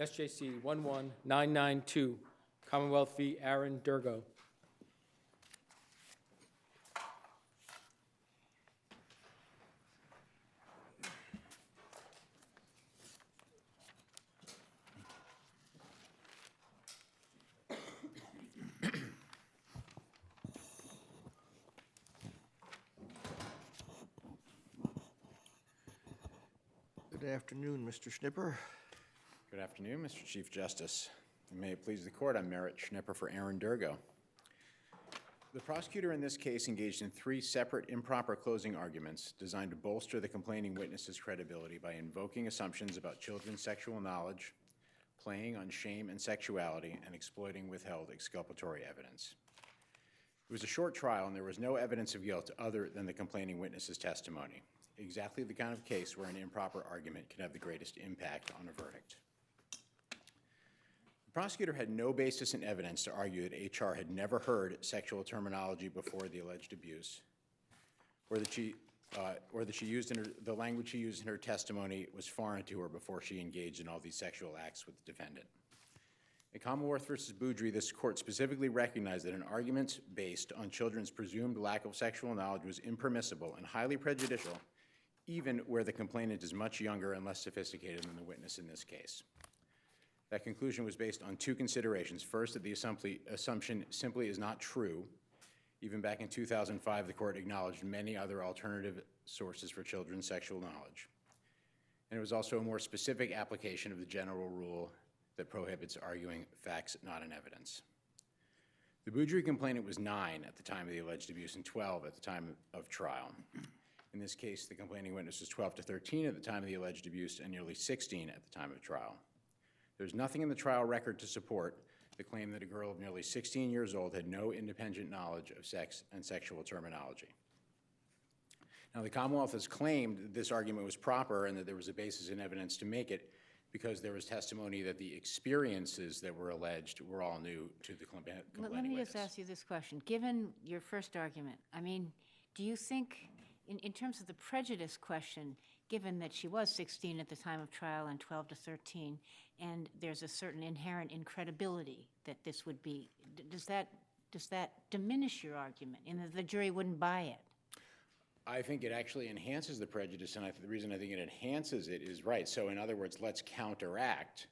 SJC-11992, Commonwealth v. Aaron Dirgo. Good afternoon, Mr. Schnipper. Good afternoon, Mr. Chief Justice. And may it please the Court, I'm Merritt Schnipper for Aaron Dirgo. The prosecutor in this case engaged in three separate improper closing arguments designed to bolster the complaining witness's credibility by invoking assumptions about children's sexual knowledge, playing on shame and sexuality, and exploiting withheld exculpatory evidence. It was a short trial, and there was no evidence of guilt other than the complaining witness's testimony. Exactly the kind of case where an improper argument can have the greatest impact on a verdict. The prosecutor had no basis in evidence to argue that HR had never heard sexual terminology before the alleged abuse, or that the language she used in her testimony was foreign to her before she engaged in all these sexual acts with the defendant. In Commonwealth v. Boudry, this court specifically recognized that an argument based on children's presumed lack of sexual knowledge was impermissible and highly prejudicial, even where the complainant is much younger and less sophisticated than the witness in this case. That conclusion was based on two considerations. First, that the assumption simply is not true. Even back in 2005, the court acknowledged many other alternative sources for children's sexual knowledge. And it was also a more specific application of the general rule that prohibits arguing facts not in evidence. The Boudry complainant was 9 at the time of the alleged abuse and 12 at the time of trial. In this case, the complaining witness was 12 to 13 at the time of the alleged abuse and nearly 16 at the time of trial. There's nothing in the trial record to support the claim that a girl of nearly 16 years old had no independent knowledge of sex and sexual terminology. Now, the Commonwealth has claimed that this argument was proper and that there was a basis in evidence to make it because there was testimony that the experiences that were alleged were all new to the complaining witness. Let me just ask you this question. Given your first argument, I mean, do you think, in terms of the prejudice question, given that she was 16 at the time of trial and 12 to 13, and there's a certain inherent incredibility that this would be, does that diminish your argument in that the jury wouldn't buy it? I think it actually enhances the prejudice, and the reason I think it enhances it is right. So in other words, let's counteract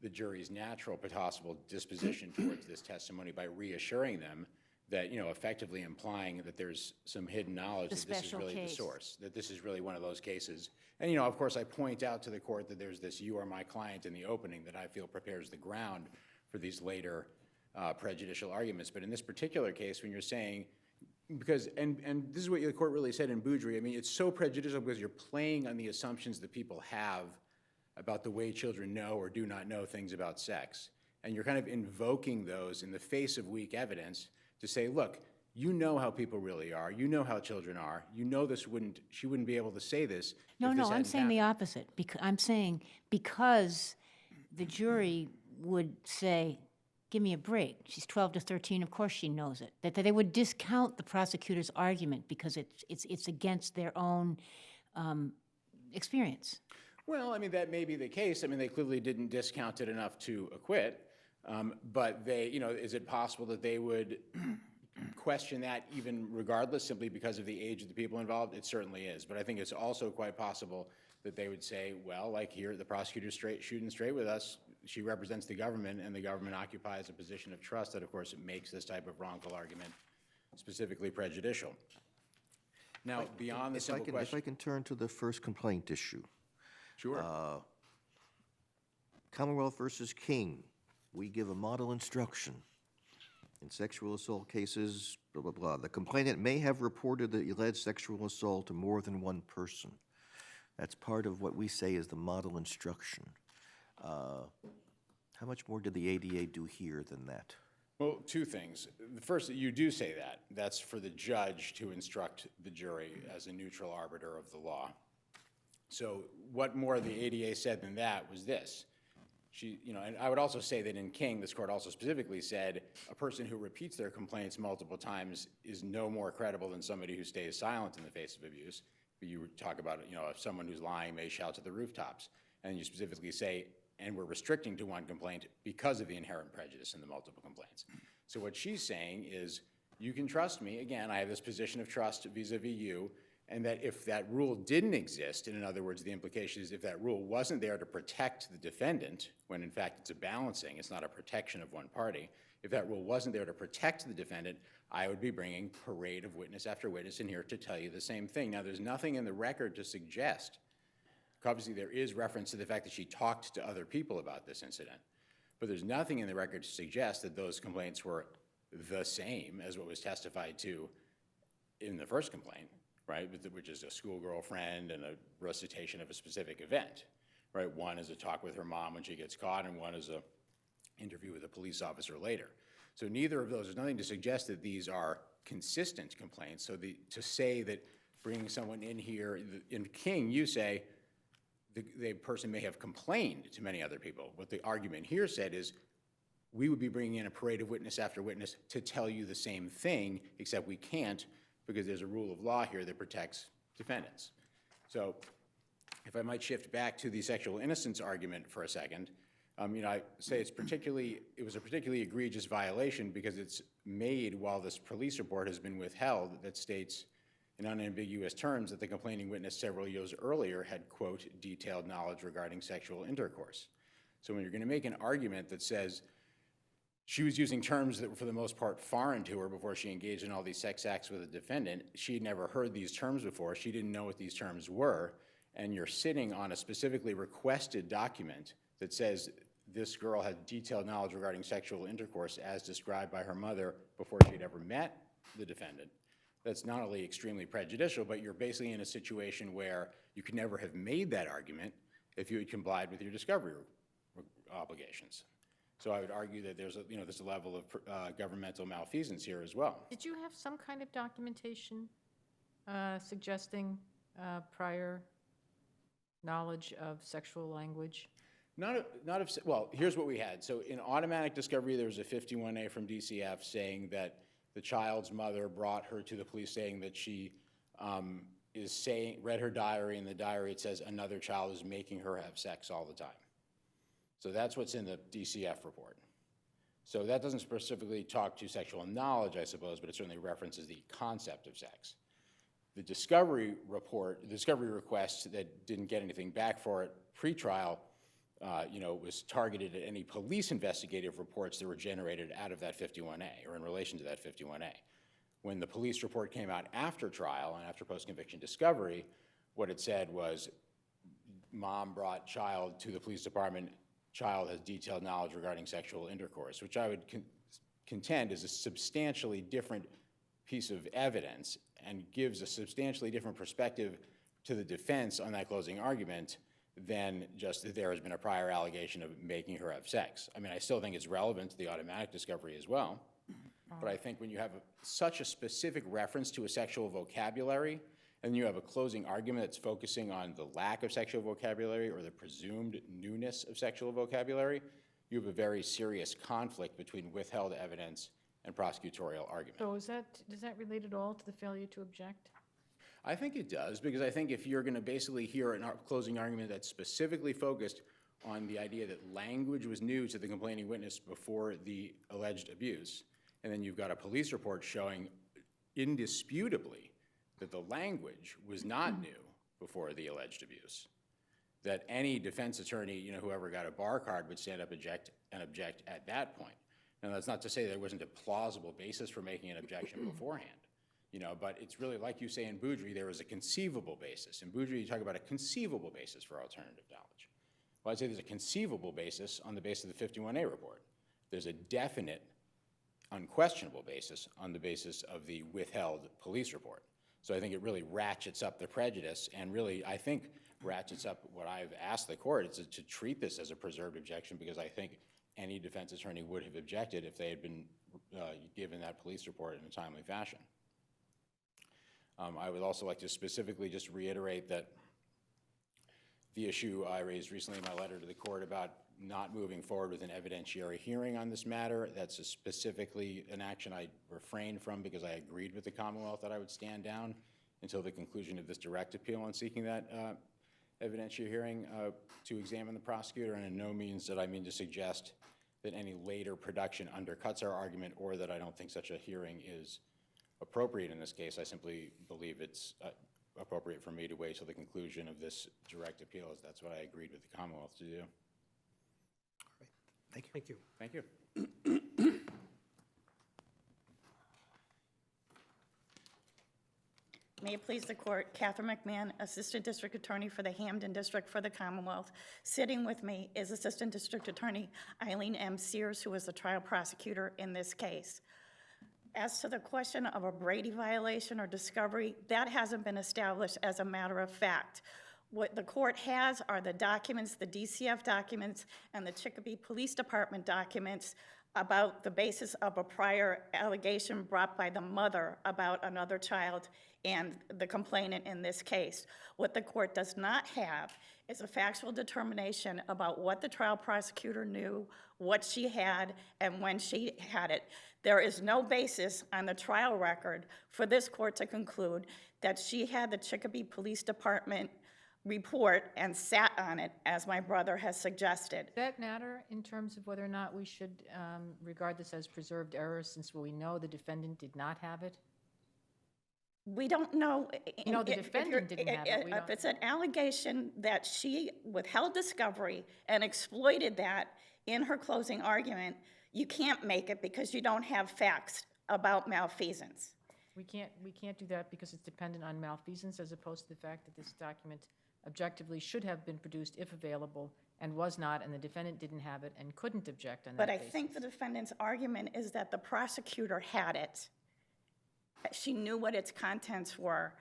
the jury's natural possible disposition towards this testimony by reassuring them that, effectively implying that there's some hidden knowledge that this is really the source, that this is really one of those cases. And, of course, I point out to the court that there's this "you are my client" in the opening that I feel prepares the ground for these later prejudicial arguments. But in this particular case, when you're saying, because, and this is what the court really said in Boudry, I mean, it's so prejudicial because you're playing on the assumptions that people have about the way children know or do not know things about sex. And you're kind of invoking those in the face of weak evidence to say, look, you know how people really are. You know how children are. You know she wouldn't be able to say this. No, I'm saying the opposite. I'm saying because the jury would say, give me a break. She's 12 to 13, of course she knows it. That they would discount the prosecutor's argument because it's against their own experience. Well, I mean, that may be the case. I mean, they clearly didn't discount it enough to acquit. But they, is it possible that they would question that even regardless, simply because of the age of the people involved? It certainly is. But I think it's also quite possible that they would say, well, like here, the prosecutor's shooting straight with us. She represents the government, and the government occupies a position of trust that, of course, it makes this type of wrongful argument specifically prejudicial. Now, beyond the simple question. If I can turn to the first complaint issue. Sure. Commonwealth versus King. We give a model instruction. In sexual assault cases, blah, blah, blah. The complainant may have reported the alleged sexual assault to more than one person. That's part of what we say is the model instruction. How much more did the ADA do here than that? Well, two things. The first, you do say that. That's for the judge to instruct the jury as a neutral arbiter of the law. So what more the ADA said than that was this. And I would also say that in King, this court also specifically said a person who repeats their complaints multiple times is no more credible than somebody who stays silent in the face of abuse. You talk about, if someone who's lying may shout to the rooftops. And you specifically say and we're restricting to one complaint because of the inherent prejudice in the multiple complaints. So what she's saying is, you can trust me. Again, I have this position of trust vis-a-vis you, and that if that rule didn't exist, and in other words, the implication is if that rule wasn't there to protect the defendant, when in fact it's a balancing, it's not a protection of one party, if that rule wasn't there to protect the defendant, I would be bringing parade of witness after witness in here to tell you the same thing. Now, there's nothing in the record to suggest, obviously there is reference to the fact that she talked to other people about this incident, but there's nothing in the record to suggest that those complaints were the same as what was testified to in the first complaint, right, which is a school girlfriend and a recitation of a specific event, right? One is a talk with her mom when she gets caught, and one is a interview with a police officer later. So neither of those, there's nothing to suggest that these are consistent complaints. So to say that bringing someone in here, in King, you say the person may have complained to many other people. What the argument here said is, we would be bringing in a parade of witness after witness to tell you the same thing, except we can't because there's a rule of law here that protects defendants. So if I might shift back to the sexual innocence argument for a second, I say it was a particularly egregious violation because it's made while this police report has been withheld that states in unambiguous terms that the complaining witness several years earlier had, quote, detailed knowledge regarding sexual intercourse. So when you're going to make an argument that says she was using terms that were for the most part foreign to her before she engaged in all these sex acts with a defendant, she'd never heard these terms before, she didn't know what these terms were, and you're sitting on a specifically requested document that says this girl had detailed knowledge regarding sexual intercourse as described by her mother before she'd ever met the defendant. That's not only extremely prejudicial, but you're basically in a situation where you could never have made that argument if you had complied with your discovery obligations. So I would argue that there's a level of governmental malfeasance here as well. Did you have some kind of documentation suggesting prior knowledge of sexual language? Well, here's what we had. So in automatic discovery, there was a 51A from DCF saying that the child's mother brought her to the police saying that she read her diary. In the diary it says another child is making her have sex all the time. So that's what's in the DCF report. So that doesn't specifically talk to sexual knowledge, I suppose, but it certainly references the concept of sex. The discovery request that didn't get anything back for it pre-trial, was targeted at any police investigative reports that were generated out of that 51A or in relation to that 51A. When the police report came out after trial and after post-conviction discovery, what it said was, mom brought child to the police department, child has detailed knowledge regarding sexual intercourse, which I would contend is a substantially different piece of evidence and gives a substantially different perspective to the defense on that closing argument than just that there has been a prior allegation of making her have sex. I mean, I still think it's relevant to the automatic discovery as well, but I think when you have such a specific reference to a sexual vocabulary, and you have a closing argument that's focusing on the lack of sexual vocabulary or the presumed newness of sexual vocabulary, you have a very serious conflict between withheld evidence and prosecutorial argument. So does that relate at all to the failure to object? I think it does, because I think if you're going to basically hear a closing argument that's specifically focused on the idea that language was new to the complaining witness before the alleged abuse, and then you've got a police report showing indisputably that the language was not new before the alleged abuse, that any defense attorney, whoever got a bar card would stand up and object at that point. Now, that's not to say there wasn't a plausible basis for making an objection beforehand, but it's really like you say in Boudry, there was a conceivable basis. In Boudry, you talk about a conceivable basis for alternative knowledge. Well, I'd say there's a conceivable basis on the basis of the 51A report. There's a definite, unquestionable basis on the basis of the withheld police report. So I think it really ratchets up the prejudice and really, I think, ratchets up what I've asked the court is to treat this as a preserved objection, because I think any defense attorney would have objected if they had been given that police report in a timely fashion. I would also like to specifically just reiterate that the issue I raised recently in my letter to the court about not moving forward with an evidentiary hearing on this matter, that's specifically an action I refrained from because I agreed with the Commonwealth that I would stand down until the conclusion of this direct appeal on seeking that evidentiary hearing to examine the prosecutor, and in no means did I mean to suggest that any later production undercuts our argument or that I don't think such a hearing is appropriate in this case. I simply believe it's appropriate for me to wait till the conclusion of this direct appeal, as that's what I agreed with the Commonwealth to do. Thank you. Thank you. Thank you. May it please the court, Catherine McMahon, Assistant District Attorney for the Hampden District for the Commonwealth. Sitting with me is Assistant District Attorney Eileen M. Sears, who is the trial prosecutor in this case. As to the question of a Brady violation or discovery, that hasn't been established as a matter of fact. What the court has are the documents, the DCF documents, and the Chicopee Police Department documents about the basis of a prior allegation brought by the mother about another child and the complainant in this case. What the court does not have is a factual determination about what the trial prosecutor knew, what she had, and when she had it. There is no basis on the trial record for this court to conclude that she had the Chicopee Police Department report and sat on it, as my brother has suggested. Does that matter in terms of whether or not we should regard this as preserved error, since we know the defendant did not have it? We don't know. No, the defendant didn't have it. We If don't- it's an allegation that she withheld discovery and exploited that in her closing argument, you can't make it because you don't have facts about malfeasance. We can't do that because it's dependent on malfeasance, as opposed to the fact that this document objectively should have been produced if available and was not, and the defendant didn't have it and couldn't object on that But I basis. think the defendant's argument is that the prosecutor had it. She knew what its contents were,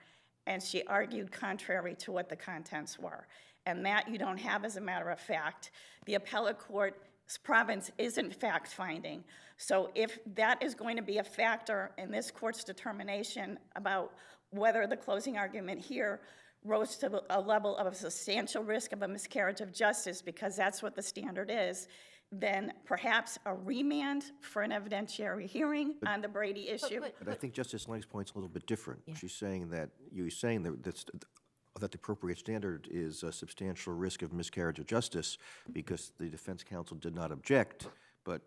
and she argued contrary to what the contents were. And that you don't have as a matter of fact. The appellate court's province isn't fact-finding. So if that is going to be a factor in this court's determination about whether the closing argument here rose to a level of a substantial risk of a miscarriage of justice, because that's what the standard is, then perhaps a remand for an evidentiary hearing on the Brady issue. But I think Justice Lang's point's a little bit different. She's saying that, that the appropriate standard is a substantial risk of miscarriage of justice because the defense counsel did not object, but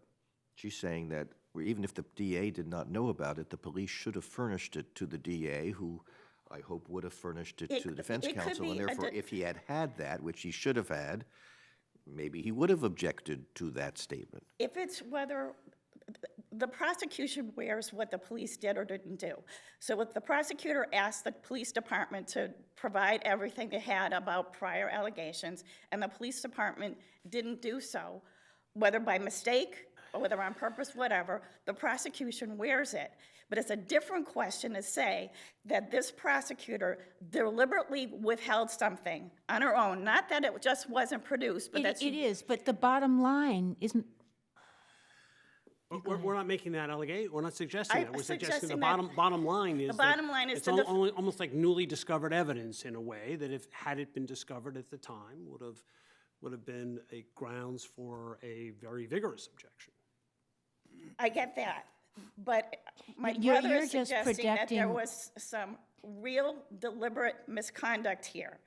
she's saying that even if the DA did not know about it, the police should have furnished it to the DA, who I hope would have furnished it to the defense it could counsel, and be a therefore, if he had had that, which he should have had, maybe he would have objected to that statement. If it's whether the prosecution wears what the police did or didn't do. So if the prosecutor asked the police department to provide everything they had about prior allegations, and the police department didn't do so, whether by mistake or whether on purpose, whatever, the prosecution wears it. But it's a different question to say that this prosecutor deliberately withheld something on her own, not that it just wasn't produced, but that It is, but the bottom line isn't, We're not making that allegation. We're not suggesting that. I'm We're suggesting the suggesting that bottom line is the bottom line is it's the almost like newly discovered evidence in a way that if had it been discovered at the time would have been a grounds for a very vigorous objection. I get that, but my You're brother is just suggesting that there projecting- was some real deliberate misconduct here.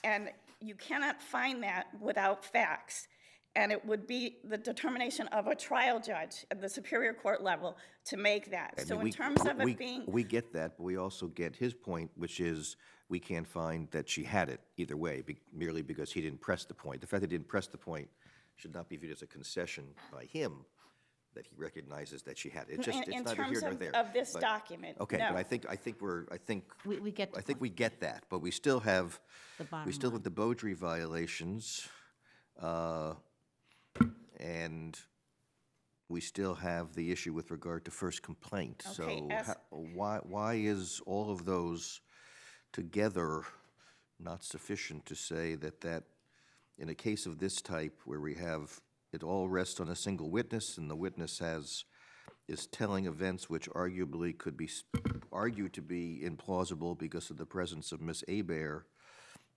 And you cannot find that without facts. And it would be the determination of a trial judge at the Superior Court level to make that. I So mean, in terms of it being, We get that, but we also get his point, which is we can't find that she had it either way, merely because he didn't press the point. The fact that he didn't press the point should not be viewed as a concession by him that he recognizes that she had it. It's just, it's in neither here terms nor there. of this But- document, Okay, no. but I think we get the point. we get that, but we still have, The bottom we still line. have the Beaudry violations, and we still have the issue with regard to first complaint. Okay, So as- why is all of those together not sufficient to say that in a case of this type where we have, it all rests on a single witness and the witness is telling events which arguably could be argued to be implausible because of the presence of Miss Hebert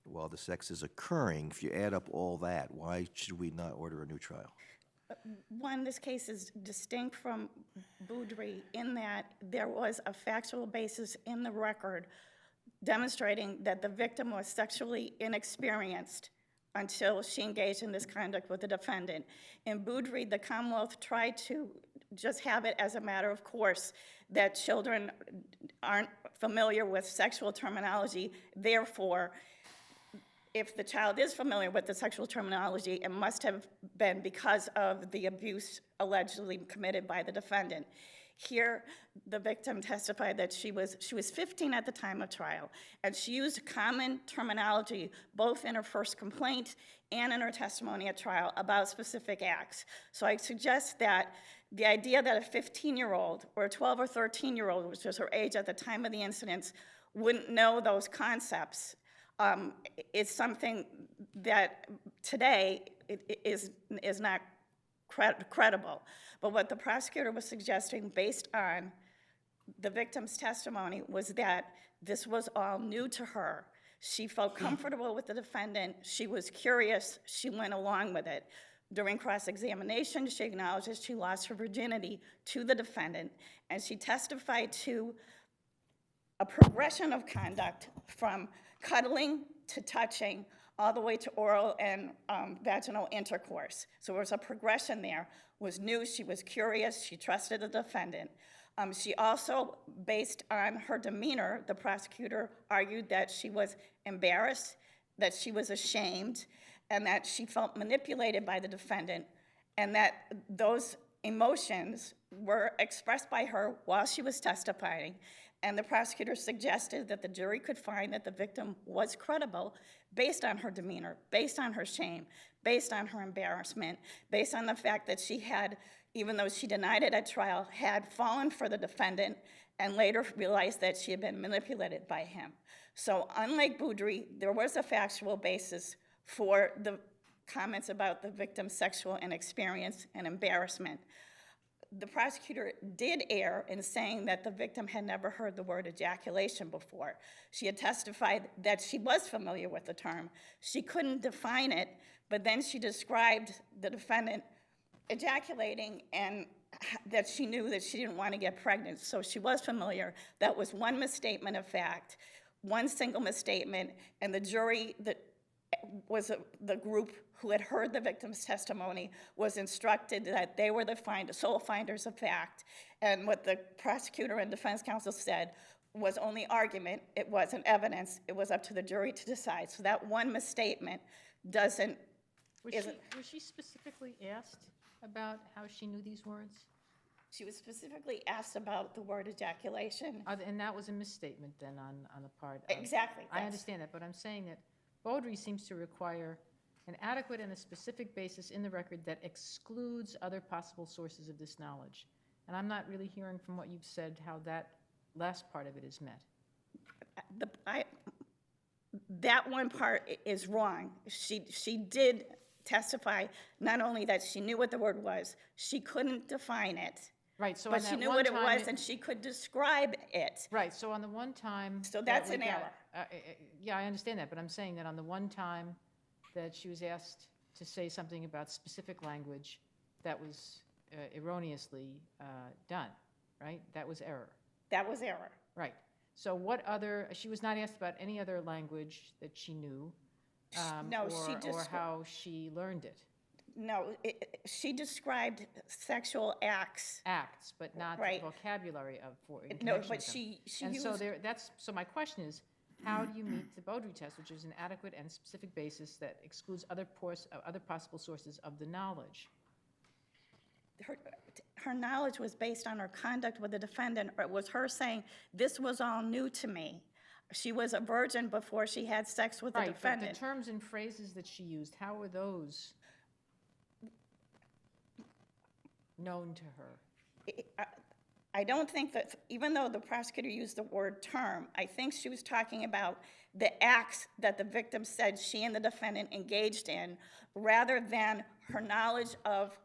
while the sex is occurring, if you add up all that, why should we not order a new trial? One, this case is distinct from Boudry in that there was a factual basis in the record demonstrating that the victim was sexually inexperienced until she engaged in this conduct with the defendant. In Boudry, the Commonwealth tried to just have it as a matter of course that children aren't familiar with sexual terminology. Therefore, if the child is familiar with the sexual terminology, it must have been because of the abuse allegedly committed by the defendant. Here, the victim testified that she was 15 at the time of trial, and she used common terminology both in her first complaint and in her testimony at trial about specific acts. So I suggest that the idea that a 15-year-old or a 12 or 13-year-old, which was her age at the time of the incidents, wouldn't know those concepts is something that today is not credible. But what the prosecutor was suggesting based on the victim's testimony was that this was all new to her. She felt comfortable with the defendant. She was curious. She went along with it. During cross-examination, she acknowledged that she lost her virginity to the defendant, and she testified to a progression of conduct from cuddling to touching all the way to oral and vaginal intercourse. So there was a progression there. Was new, she was curious, she trusted the defendant. She also, based on her demeanor, the prosecutor argued that she was embarrassed, that she was ashamed, and that she felt manipulated by the defendant, and that those emotions were expressed by her while she was testifying. And the prosecutor suggested that the jury could find that the victim was credible based on her demeanor, based on her shame, based on her embarrassment, based on the fact that she had, even though she denied it at trial, had fallen for the defendant and later realized that she had been manipulated by him. So unlike Boudry, there was a factual basis for the comments about the victim's sexual inexperience and embarrassment. The prosecutor did err in saying that the victim had never heard the word ejaculation before. She had testified that she was familiar with the term. She couldn't define it, but then she described the defendant ejaculating and that she knew that she didn't want to get pregnant, so she was familiar. That was one misstatement of fact, one single misstatement, and the jury that was the group who had heard the victim's testimony was instructed that they were the sole finders of fact, and what the prosecutor and defense counsel said was only argument, it wasn't evidence, it was up to the jury to decide. So that one misstatement isn't. Was she specifically asked about how she knew these words? She was specifically asked about the word ejaculation. And that was a misstatement then on the part of... Exactly. I understand that, but I'm saying that Baudry seems to require an adequate and a specific basis in the record that excludes other possible sources of this knowledge. And I'm not really hearing from what you've said how that last part of it is met. That one part is wrong. She did testify not only that she knew what the word was, she couldn't define it. Right, so but she knew what it was and she could describe it. Right, so on the one time... So that's an error. Yeah, I understand that, but I'm saying that on the one time that she was asked to say something about specific language that was erroneously done, right? That was error. That was error. Right. So what other... She was not asked about any other language that she knew no, or how she learned it. No, she described sexual acts. Acts, but not right. The vocabulary of for. No, but she and used. So so my question is, how do you meet the Baudry test, which is an adequate and specific basis that excludes other possible sources of the knowledge? Her knowledge was based on her conduct with the defendant, or it was her saying, "This was all new to me." She was a virgin before she had sex with the defendant. But the terms and phrases that she used, how were those known to her? I don't think that, even though the prosecutor used the word term, I think she was talking about the acts that the victim said she and the defendant engaged in, rather than her knowledge of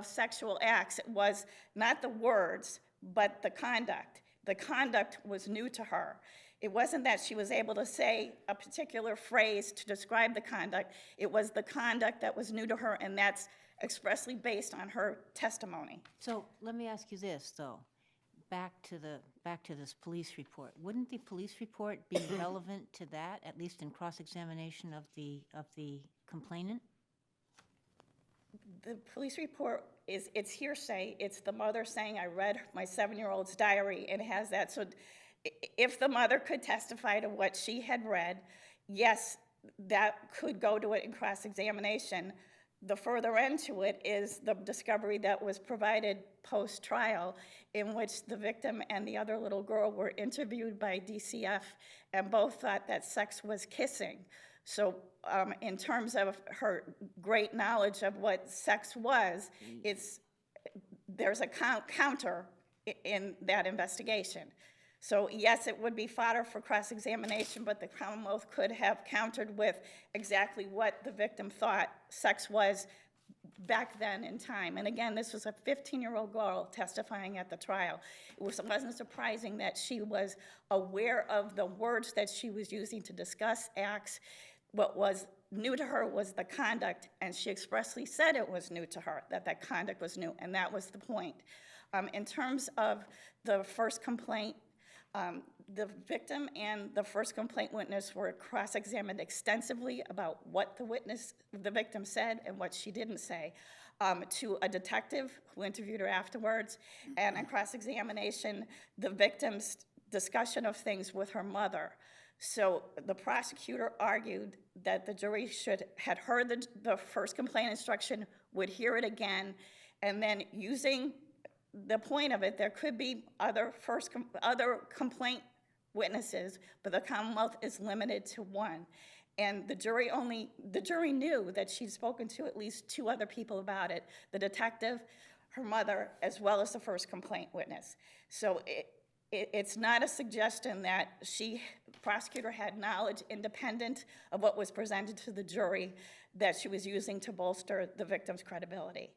sexual acts. It was not the words, but the conduct. The conduct was new to her. It wasn't that she was able to say a particular phrase to describe the conduct. It was the conduct that was new to her, and that's expressly based on her testimony. So let me ask you this, though. back to this police report. Wouldn't the police report be relevant to that, at least in cross-examination of the complainant? The police report it's hearsay. It's the mother saying, I read my 7-year-old's diary, and it has that. So if the mother could testify to what she had read, yes, that could go to it in cross-examination. The further end to it is the discovery that was provided post-trial, in which the victim and the other little girl were interviewed by DCF, and both thought that sex was kissing. So in terms of her great knowledge of what sex was, there's a counter in that investigation. So yes, it would be fodder for cross-examination, but the Commonwealth could have countered with exactly what the victim thought sex was back then in time. And again, this was a 15-year-old girl testifying at the trial. It wasn't surprising that she was aware of the words that she was using to discuss acts. What was new to her was the conduct, and she expressly said it was new to her, that conduct was new, and that was the point. In terms of the first complaint, the victim and the first complaint witness were cross-examined extensively about what the victim said and what she didn't say, to a detective who interviewed her afterwards, and in cross-examination, the victim's discussion of things with her mother. So the prosecutor argued that the jury had heard the first complaint instruction, would hear it again, and then using the point of it, there could be other complaint witnesses, but the Commonwealth is limited to one. And the jury knew that she'd spoken to at least 2 other people about it, the detective, her mother, as well as the first complaint witness. So it's not a suggestion that the prosecutor had knowledge independent of what was presented to the jury that she was using to bolster the victim's credibility.